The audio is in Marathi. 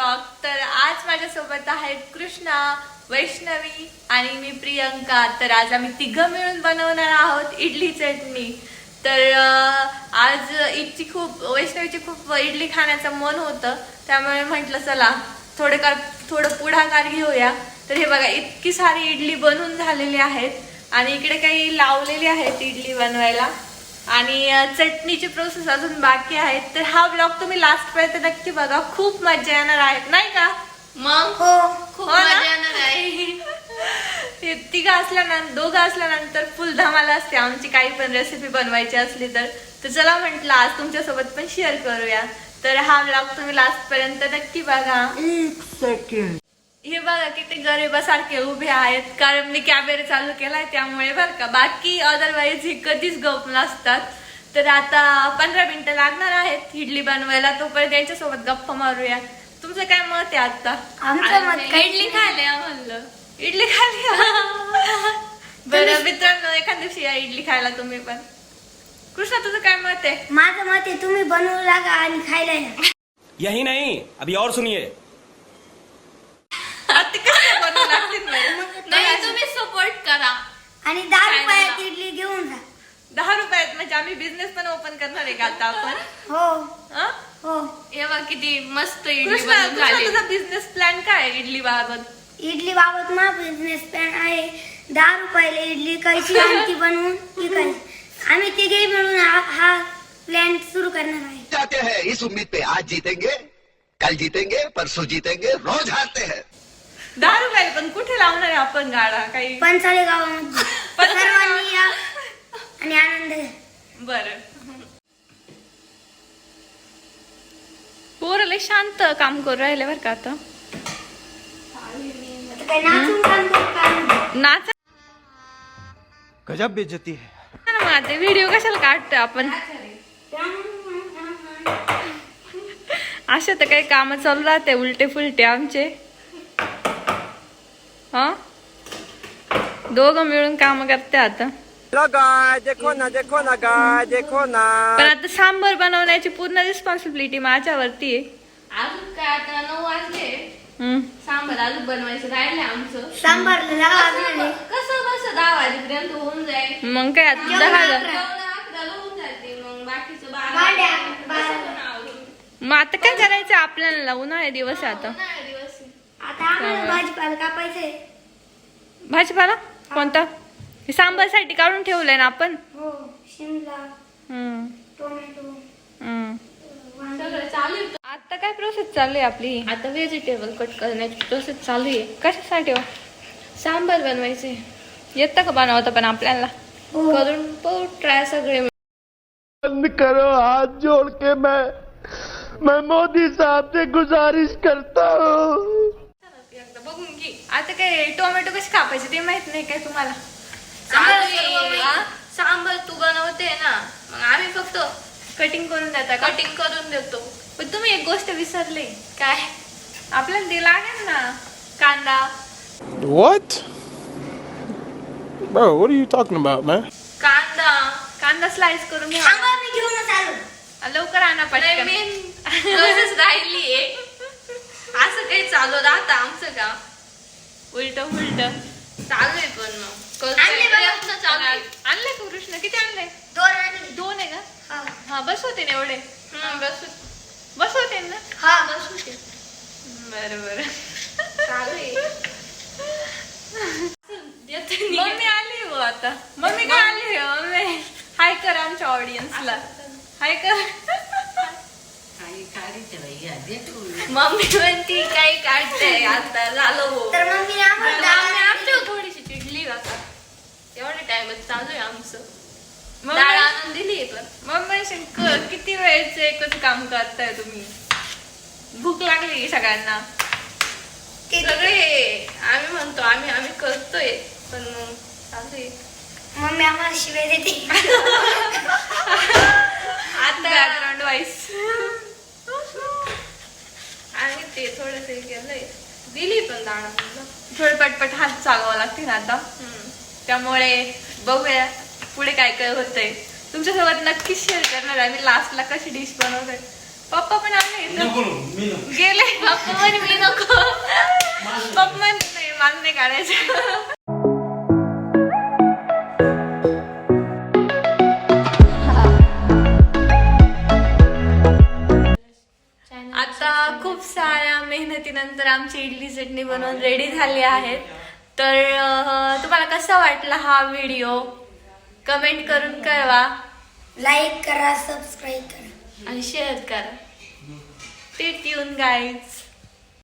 ब्लॉग. तर आज माझ्यासोबत आहेत कृष्णा, वैष्णवी आणि मी प्रियंका. तर आज आम्ही तिघं मिळून बनवणार आहोत इडली चटणी. तर आज वैष्णवीची खूप इडली खाण्याचं मन होतं, त्यामुळे म्हटलं चला थोडं पुढाकार घेऊया. तर हे बघा, इतकी सारी इडली बनवून झालेली आहेत आणि इकडे काही लावलेली आहेत इडली बनवायला आणि चटणीची प्रोसेस अजून बाकी आहे. तर हा ब्लॉग तुम्ही लास्ट पर्यंत नक्की बघा, खूप मजा येणार आहे, नाही का? मग खूप मजा येणार आहे. दोघं असल्यानंतर फुल धमाला असते आमची, काही पण रेसिपी बनवायची असली तर चला म्हटलं आज तुमच्यासोबत पण शेअर करूया. तर हा ब्लॉग तुम्ही लास्ट पर्यंत नक्की बघा. एक सेकंड. हे बघा किती गरिबासारखे उभे आहेत, कारण मी कॅमेरा चालू केलाय त्यामुळे बरं का. बाकी अदरवाईज ही कधीच गप नसतात. तर आता 15 मिनिटं लागणार आहेत इडली बनवायला, तोपर्यंत यांच्यासोबत गप्पा मारूया. तुमचं काय मत आहे आता? आमचं मत इडली खायला म्हणलं. इडली खाली बरं मित्रांनो, एखाद दिवशी या इडली खायला तुम्ही पण. कृष्णा, तुझं काय मत आहे? माझं मत आहे तुम्ही बनवू लागा आणि खायला या. यही नहीं, अभी और सुनिए. आता कसं बनवू लागतील बरं? नाही, तुम्ही सपोर्ट करा. आणि 10 रुपयात इडली घेऊन जा. 10 रुपयात म्हणजे आम्ही बिझनेस पण ओपन करणार आहे का आता आपण? हो हं? हो. हे बघ किती मस्त इडली कृष्णा, बनवून झाली. तुझा बिझनेस प्लॅन काय आहे इडली बाबत? इडली बाबत माझा बिझनेस प्लॅन आहे 10 रुपयाला इडली खायची आणि ती बनवून विकायची. आम्ही तिघे मिळून हा प्लॅन सुरू करणार आहे. जाते हैं इस उम्मीद पे आज जीतेंगे, कल जीतेंगे, परसों जीतेंगे, रोज हारते हैं. 10 रुपयाला पण कुठे लावणार आहे आपण गाडा? काही पंचाले गावामध्ये सर्वांनी या आणि आनंद घ्या. बरं. पोरले शांत काम करू राहिले बरं का आता. आता काय नाचून काम करू का? नाच गजब बेइज्जती है. ना मग आता व्हिडिओ कशाला काढतोय आपण? अशा तर काही काम चालू राहते उलटे फुलटे आमचे. हा, दोघं मिळून काम करते आता. देखो ना गाय देखो ना. पण आता सांबर बनवण्याची पूर्ण रिस्पॉन्सिबिलिटी माझ्यावरती आहे. अजून काय, आता 9 वाजले. हम्म. सांबार अजून बनवायचं राहिले आमचं. सांबारला लावा लागले. कसं 10 वाजेपर्यंत होऊन जाईल. मग काय आता 10 11 होऊन जाते. मग बाकीचं भांड्या, 12 मग आता काय करायचं आपल्याला? उन्हाळे दिवस आहे आता. दिवस. आता आम्हाला भाजीपाला कापायचंय. भाजीपाला कोणता? हे सांबर साठी काढून ठेवलंय ना आपण. हो, शिमला, हम्म. टोमॅटो, हम्म. सगळं चालू आहे. आता काय प्रोसेस चालू आहे आपली? आता व्हेजिटेबल कट करण्याची प्रोसेस चालू आहे. कशासाठी हो? सांबार बनवायचे. येतं का बनवता पण आपल्याला? हो. करून पाहू ट्राय सगळे. बंद करो हाथ जोड़ के मैं मोदी साहब से गुजारिश करता हूँ. एकदा बघून घे. आता काय टोमॅटो कसे कापायचे ते माहित नाही काय तुम्हाला? सांबार तू बनवते ना, मग आम्ही फक्त कटिंग करून देता का? कटिंग करून देतो. पण तुम्ही एक गोष्ट विसरले. काय? आपल्याला ते लागेल ना कांदा. What? Bro, what are you talking about, man? कांदा स्लाइस करून घ्या. सांबार मी घेऊनच आलो. लवकर आणा पटकन. मेन प्रोसेस राहिलीये. असं काही चालू राहतं आमचं का? उलट चालू आहे पण मग आणले बघा. प्रयत्न चालू आहे. आणले का कृष्ण? किती आणले? 2 आणि 2 आहे का? हा. हा, बस होते ना एवढे? बस होते ना? हा. बस होते. बरं. चालू आहे. मम्मी आली हो आता. मम्मी काय आली हो? मम्मी हाय कर आमच्या ऑडियन्सला. हाय कर. मम्मी म्हणती काही काढते आता झालो. तर मग मी आम्हाला आमच्या थोडीशी चिडली आता. एवढे टाइमच चालू आहे आमचं. डाळ मम्मी आणून दिली पण. मम्मी किती वेळचं एकच काम करताय तुम्ही? भूक लागली सगळ्यांना. सगळे आम्ही म्हणतो आम्ही करतोय पण मग चालू आहे. मम्मी आम्हाला शिवाय देते. आता बॅकग्राऊंड वाईस आणि ते थोडस केलंय. दिली पण डाळ आणून. थोडं पटपट हात चालवावं लागतील आता. त्यामुळे बघूया पुढे काय काय होतंय. तुमच्यासोबत नक्कीच शेअर करणार आहे मी लास्टला कशी डिश बनवते. पप्पा पण आले इथं. गेले पप्पा म्हणे मी नको. पप्पा म्हणे नाही मला नाही काढायचं. आता खूप साऱ्या मेहनतीनंतर आमची इडली चटणी बनवून रेडी झाली आहेत. तर तुम्हाला कसा वाटला हा व्हिडिओ कमेंट करून कळवा लाईक करा, सबस्क्राईब करा आणि शेअर करा. Stay tune guys.